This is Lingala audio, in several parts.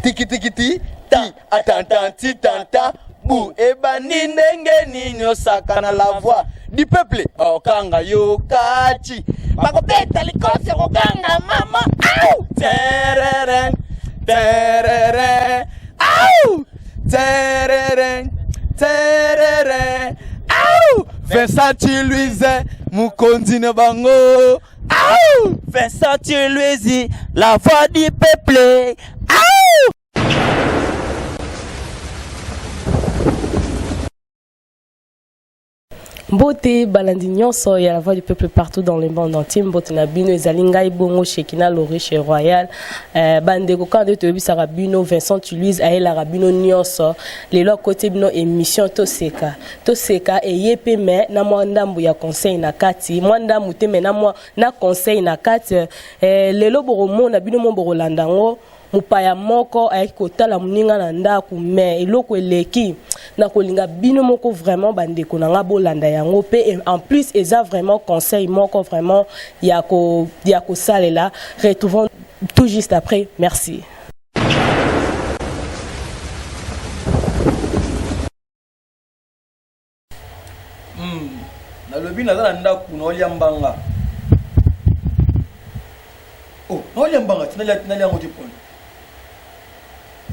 tiki tiki ti ti atantanti tanta bou ebani ndenge ninyo sakana la voix du peuple okanga yokachi makopeta likose koganga mama au terere terere au terere terere au Vincent Louise Mukondine bango au Vincent Louise la voix du peuple au Mbote balandi nyonso ya la voix du peuple partout dans le monde entier. Mbote na bino ezali ngai bongo Shekina Lori chez Royal bandeko kande to bisaka bino Vincent Louise ayela bino nyonso lelo côté bino émission toseka eyepe me na mwandambu ya conseil na kati mwandambu te me na mwa na conseil na kati lelo boromo na bino mo borolandango mupaya moko ayaki kotala muninga na ndaku me eloko eleki na kolinga bino moko vraiment bandeko na nga bolanda yango pe en plus eza vraiment conseil moko vraiment ya ko salela retrouvons tout juste après merci. Na lobi na za ndaku na oliambanga oh na oliambanga tinali yango tipona.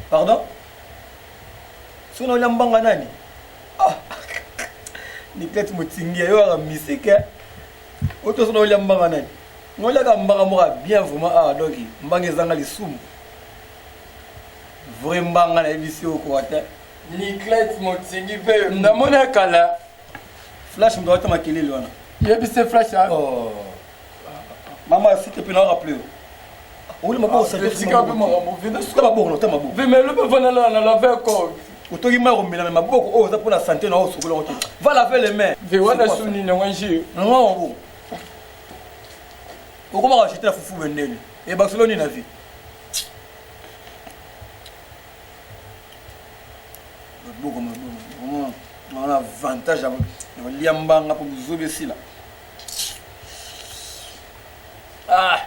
Pardon? Si on a un nani? Ah, ni peut-être motingia yo la musique. Auto on a un banga nani? On a un banga bien vraiment ah donc mbanga zanga li sumu. Vraiment na émission ko ata. Ni peut-être motingi pe na mona kala. Flash me doit te maquiller là. Yebi c'est flash. Oh. Maman s'il te plaît non rappelez. Oui, ma bourse, c'est un peu mon mais le peu venant là, on lave encore. Autant qu'il m'a remis la main, oh, ça pour la santé, non, sur le va laver les mains. Véwana Souni, non, non, non, comment acheter la foufou venelle et Barcelone, il a vu. On a avantage à Liambanga pour vous obéir là. Ah!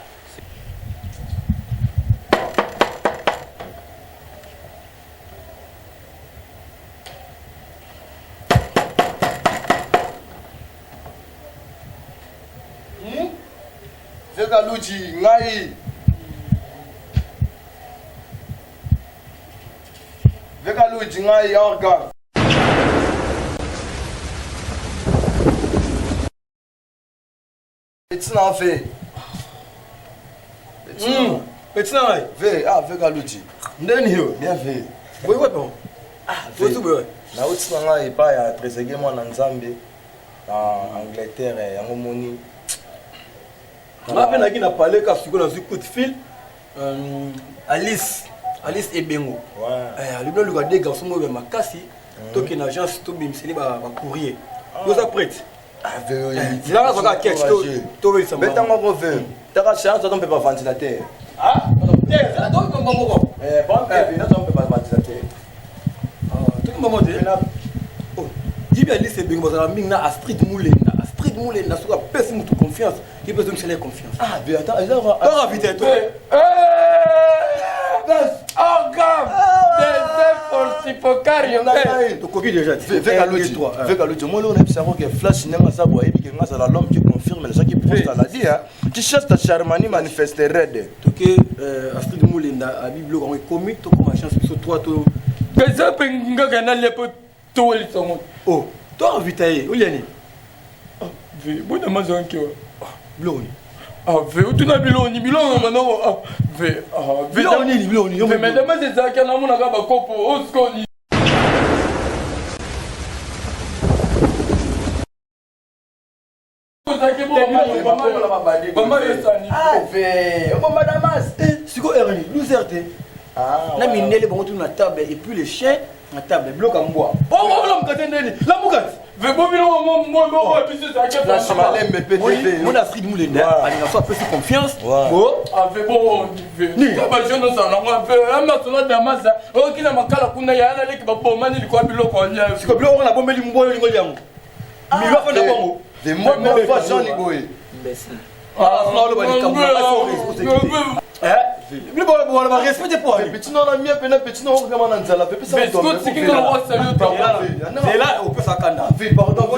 Vega Luji, ngai. Vega Luji, ngai, organ. Petit n'en fait. Petit n'en fait. Ah, Vega Luji. Ndeni hiyo. Bien fait. Oui, oui, bon. Ah, fait. Na uti ngai pa ya trésorier moi na Nzambe. En Angleterre, yango moni. On a fait un parlé quand tu as un coup de fil. Alice Ebengo. Ouais. Le gars des garçons qui ma casse. Donc une agence tout bim c'est ba courrier. Vous êtes prête? Ah oui. Là on va catch tout oui ça. Beta mo revenir. Ta ka chance on peut pas ventilateur. Ah, c'est là donc comme bon. Bon, puis là on peut pas ventilateur. Ah, tout comme bon. Oh, il y a Alice Ebengo ça ming na Astrid Moulenda. Moulin n'a pas personne de confiance, il peut donner la confiance. Ah, mais attends, il a pas vite toi. Orgam des fortificario. Tu copies déjà. Fais Kalouji, moi on a savoir que Flash n'est pas ça pour et puis que ça l'homme qui confirme les gens qui postent à la dit hein. Tu cherches ta Charmani manifester red. Donc Astrid Moulinda a Bible on est commis to comme chance sur toi to. Que ça penga canal pour tout le monde. Oh, toi invité, où y est-il? Bon Amazon qui Biloni. Ah, tu n'as Biloni maintenant. Ah, Biloni. Mais demain c'est ça qu'il y a mon arabe copo au sconi. Ah, na minele bon tout na table et puis les chiens na table bloc en bois. Oh l'homme katendeni la bougat. Ve bobino moi puis c'est ça que la chimalem PTV. Mon Astrid Moulenda a une soit plus confiance. Bon, avec bon ni ba jeune ça na moi un matona damasa o kina makala kuna ya na leki ba bomani liko biloko nya. Siko biloko na bombeli mboyo lingo liango. Mi va fanda bongo. De moi moi fa Jean Ligoé. Imbécile. Ah, non le bali kambo. Eh Le bon va respecter pour lui. Petit non la mienne peine petit non comment on nzala pepe ça Est-ce que tu qui nous voit salut C'est là au peut ça kanda. Pardon,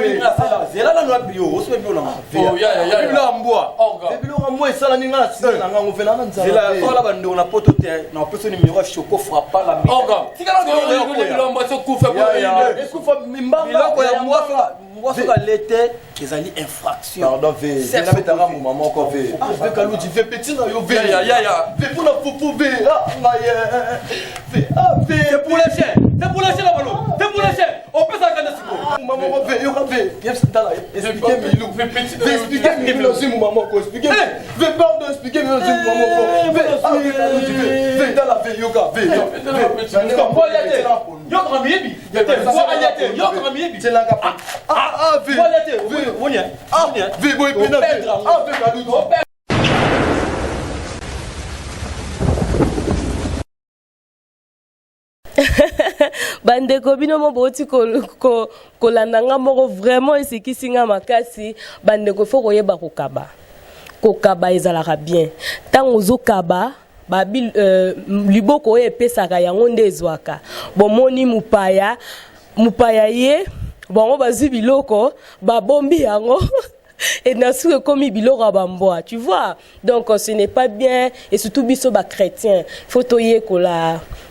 c'est là la bio, on se bio là. Oh ya. Le amboa. Et puis on moi ça la ninga si na nga on fait na nzala. C'est là on la bande on a poto na personne numéro choco frappe pas la main. Orga. Si kana le lomba so kufa pour Est-ce qu'on fait mimbanga biloko ya moi soka l'été ezali infraction. Pardon ve. C'est na betara mon maman encore ve. Ve kalou di ve petit na yo ve. Ya. Ve pour la poupou ve. Ah ve. C'est pour les chiens. C'est pour les chiens là balo. C'est pour les chiens. On peut ça kanda siko. Maman ve yo ve. Viens s'entendre. Expliquer Milou. Ve expliquer Milou aussi mon maman ko expliquer. Ve pardon expliquer Milou aussi mon maman ko. Ve. Ve dans la ve yo ka ve. Yo kamiyebi. Yo kamiyebi. C'est la ka. Ve. Ve boy pena ve. Ve kalou. bandeko bino mo boti kolanda nga moko vraiment esekisi nga makasi bandeko fo koyeba kokaba ezalaka bien ntango ozokaba babi liboko oyo epesaka yango nde ezwaka bomoni mupaya ye bango bazwi biloko babombi yango et n'a su comme biloko bamboa tu vois donc ce n'est pas bien et surtout biso ba chrétien faut toyer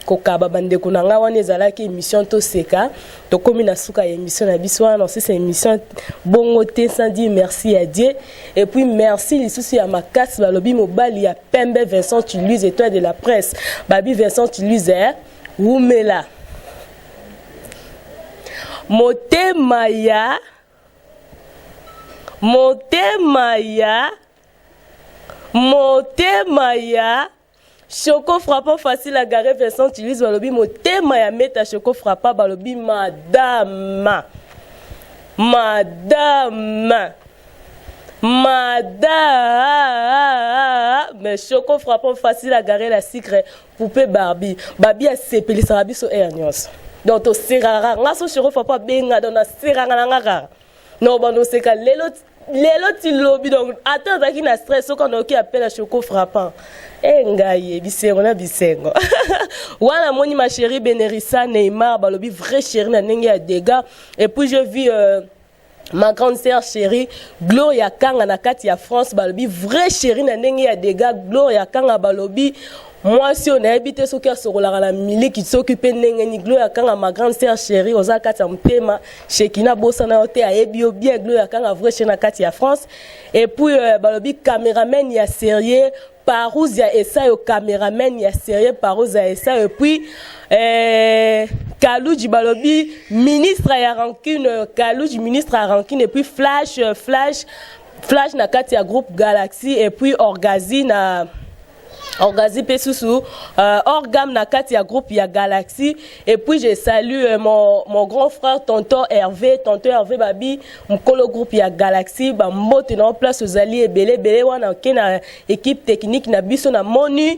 kokaba bandeko na nga wana ezalaki émission to seka to komi na suka émission na biso wana c'est émission bongo te sans dire merci à Dieu et puis merci les soucis à makasi balobi mobali ya pembe Vincent Tuluise étoile de la presse babi Vincent Tuluise Wumela Motema Choco frappant facile à garer Vincent Tuluise balobi motema ya meta choco frappant balobi madame mais choco frappant facile à garer la sucre poupée Barbie a sepeli sa biso hernios donc to serara ngaso choco frappant benga dans na seranga ngaka non bando seka lelo ti lobi donc attends qui na stress quand on qui appelle à choco frappant ngaye bisengo na bisengo wana moni ma chérie Benerissa Neymar balobi vrai chérie na ndenge ya dégâts et puis je vis ma grande sœur chérie Gloria Kanga na kati ya France balobi vrai chérie na ndenge ya dégâts Gloria Kanga balobi moi si on a habité ce qui a sur la mili qui s'occupe n'engeni Gloria Kanga ma grande sœur chérie oza kati ya mpema Shekina Bosana ote a ebio bien Gloria Kanga vrai chérie na kati ya France et puis balobi caméraman ya sérieux Parouz ya essa au caméraman ya sérieux Parouz ya essa et puis Kalouji balobi ministre ya rancune Kalouji ministre à rancune et puis Flash na kati ya groupe Galaxy et puis Orgazi Pesusu Orgam na kati ya groupe ya Galaxy et puis je salue mon grand frère tonton Hervé babi mkolo groupe ya Galaxy ba mbote na place aux alliés belé wana kena équipe technique na biso na monu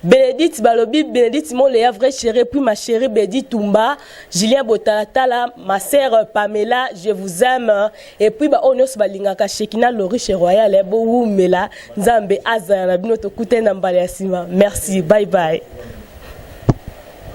Bénédicte balobi Bénédicte mon léa vrai chérie puis ma chérie Bédi Tumba Julien Botalatala ma sœur Pamela je vous aime et puis ba onyos balingaka Shekina Lori chez Royal bo Wumela Nzambe azana bino to kutena mbala ya sima merci bye bye.